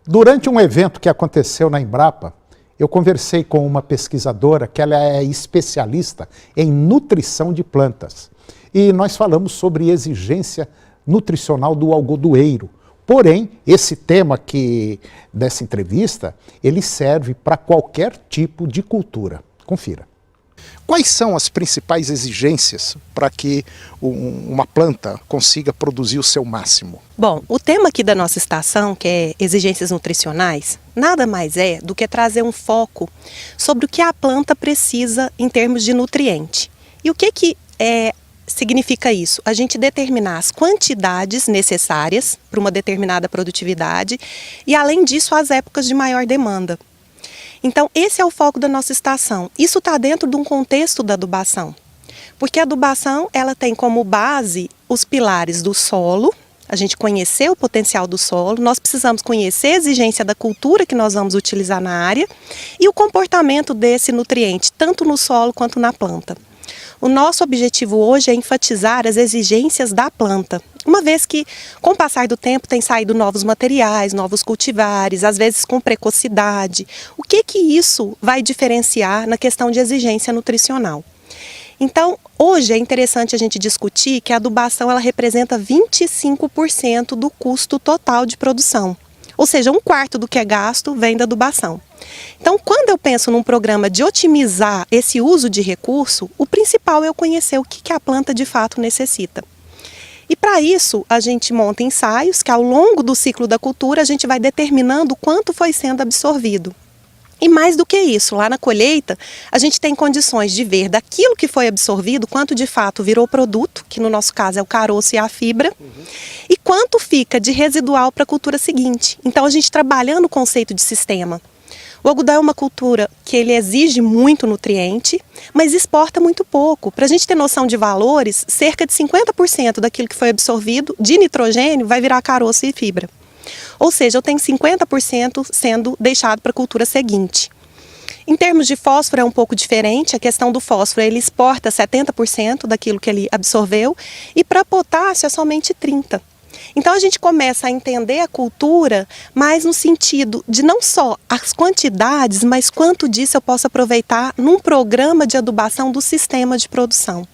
Durante um evento que aconteceu na Embrapa, eu conversei com uma pesquisadora que ela é especialista em nutrição de plantas. E nós falamos sobre exigência nutricional do algodoeiro. Porém, esse tema dessa entrevista, ele serve para qualquer tipo de cultura. Confira. Quais são as principais exigências para que uma planta consiga produzir o seu máximo? Bom, o tema aqui da nossa estação, que é exigências nutricionais, nada mais é do que trazer um foco sobre o que a planta precisa em termos de nutriente. E o que significa isso? A gente determinar as quantidades necessárias para uma determinada produtividade e, além disso, as épocas de maior demanda. Então, esse é o foco da nossa estação. Isso está dentro de um contexto da adubação, porque a adubação ela tem como base os pilares do solo. A gente conhecer o potencial do solo, nós precisamos conhecer a exigência da cultura que nós vamos utilizar na área e o comportamento desse nutriente, tanto no solo quanto na planta. O nosso objetivo hoje é enfatizar as exigências da planta, uma vez que, com o passar do tempo, tem saído novos materiais, novos cultivares, às vezes com precocidade. O que isso vai diferenciar na questão de exigência nutricional? Então, hoje é interessante a gente discutir que a adubação ela representa 25% do custo total de produção. Ou seja, 1/4 do que é gasto vem da adubação. Então, quando eu penso num programa de otimizar esse uso de recurso, o principal é eu conhecer o que a planta de fato necessita. E para isso, a gente monta ensaios que ao longo do ciclo da cultura a gente vai determinando quanto foi sendo absorvido. E mais do que isso, lá na colheita, a gente tem condições de ver daquilo que foi absorvido, quanto de fato virou produto, que no nosso caso é o caroço e a fibra, e quanto fica de residual para a cultura seguinte. Então a gente trabalhando o conceito de sistema. O algodão é uma cultura que ele exige muito nutriente, mas exporta muito pouco. Para a gente ter noção de valores, cerca de 50% daquilo que foi absorvido de nitrogênio vai virar caroço e fibra. Ou seja, eu tenho 50% sendo deixado para a cultura seguinte. Em termos de fósforo é um pouco diferente, a questão do fósforo ele exporta 70% daquilo que ele absorveu e para potássio é somente 30%. Então a gente começa a entender a cultura mais no sentido de não só as quantidades, mas quanto disso eu posso aproveitar num programa de adubação do sistema de produção.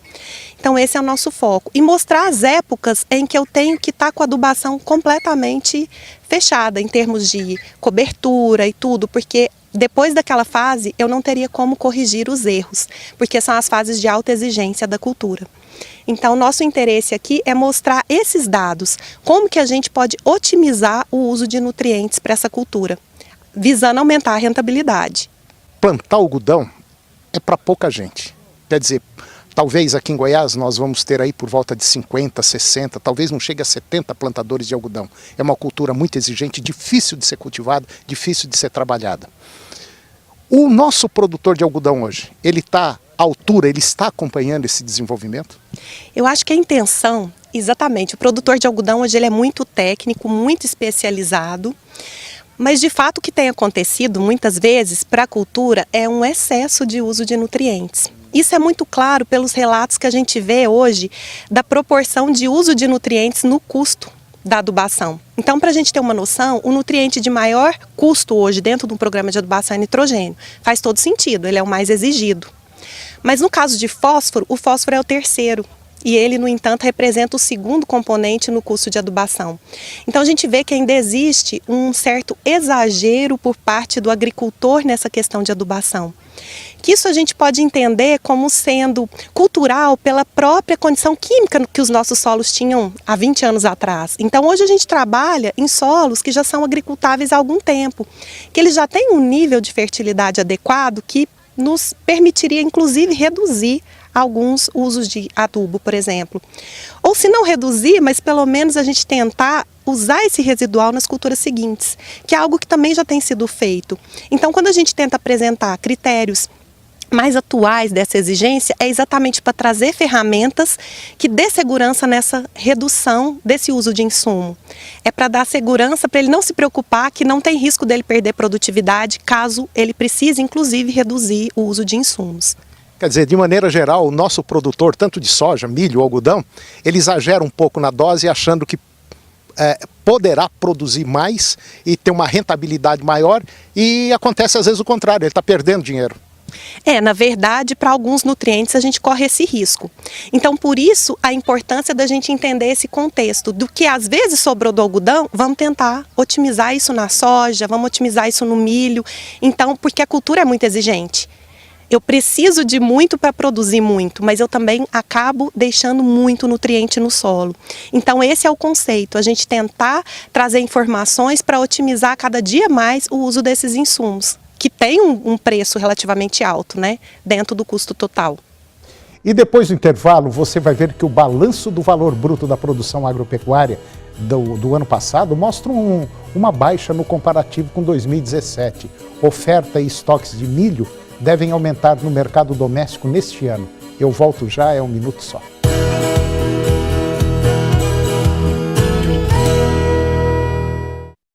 Então esse é o nosso foco. E mostrar as épocas em que eu tenho que estar com a adubação completamente fechada em termos de cobertura e tudo, porque depois daquela fase eu não teria como corrigir os erros, porque são as fases de alta exigência da cultura. Então nosso interesse aqui é mostrar esses dados, como que a gente pode otimizar o uso de nutrientes para essa cultura, visando aumentar a rentabilidade. Plantar algodão é para pouca gente, quer dizer, talvez aqui em Goiás nós vamos ter aí por volta de 50, 60, talvez não chegue a 70 plantadores de algodão. É uma cultura muito exigente, difícil de ser cultivada, difícil de ser trabalhada. O nosso produtor de algodão hoje, ele está à altura, ele está acompanhando esse desenvolvimento? Eu acho que a intenção, exatamente, o produtor de algodão hoje ele é muito técnico, muito especializado, mas de fato o que tem acontecido muitas vezes para a cultura é um excesso de uso de nutrientes. Isso é muito claro pelos relatos que a gente vê hoje da proporção de uso de nutrientes no custo da adubação. Então, para a gente ter uma noção, o nutriente de maior custo hoje dentro de um programa de adubação é nitrogênio. Faz todo sentido, ele é o mais exigido. Mas no caso de fósforo, o fósforo é o terceiro. E ele, no entanto, representa o segundo componente no custo de adubação. Então a gente vê que ainda existe um certo exagero por parte do agricultor nessa questão de adubação. Que isso a gente pode entender como sendo cultural pela própria condição química que os nossos solos tinham há 20 anos atrás. Então hoje a gente trabalha em solos que já são agricultáveis há algum tempo, que eles já têm um nível de fertilidade adequado que nos permitiria inclusive reduzir alguns usos de adubo, por exemplo. Ou se não reduzir, mas pelo menos a gente tentar usar esse residual nas culturas seguintes, que é algo que também já tem sido feito. Então, quando a gente tenta apresentar critérios mais atuais dessa exigência, é exatamente para trazer ferramentas que dê segurança nessa redução desse uso de insumo. É para dar segurança para ele não se preocupar que não tem risco dele perder produtividade caso ele precise, inclusive, reduzir o uso de insumos. Quer dizer, de maneira geral, o nosso produtor, tanto de soja, milho, algodão, ele exagera um pouco na dose achando que poderá produzir mais e ter uma rentabilidade maior, e acontece às vezes o contrário, ele está perdendo dinheiro. Na verdade, para alguns nutrientes a gente corre esse risco. Então, por isso, a importância da gente entender esse contexto, do que às vezes sobrou do algodão, vamos tentar otimizar isso na soja, vamos otimizar isso no milho. Então, porque a cultura é muito exigente. Eu preciso de muito para produzir muito, mas eu também acabo deixando muito nutriente no solo. Então esse é o conceito, a gente tentar trazer informações para otimizar cada dia mais o uso desses insumos, que tem um preço relativamente alto, né, dentro do custo total. E depois do intervalo, você vai ver que o balanço do valor bruto da produção agropecuária do ano passado mostra uma baixa no comparativo com 2017. Oferta e estoques de milho devem aumentar no mercado doméstico neste ano. Eu volto já, é um minuto só.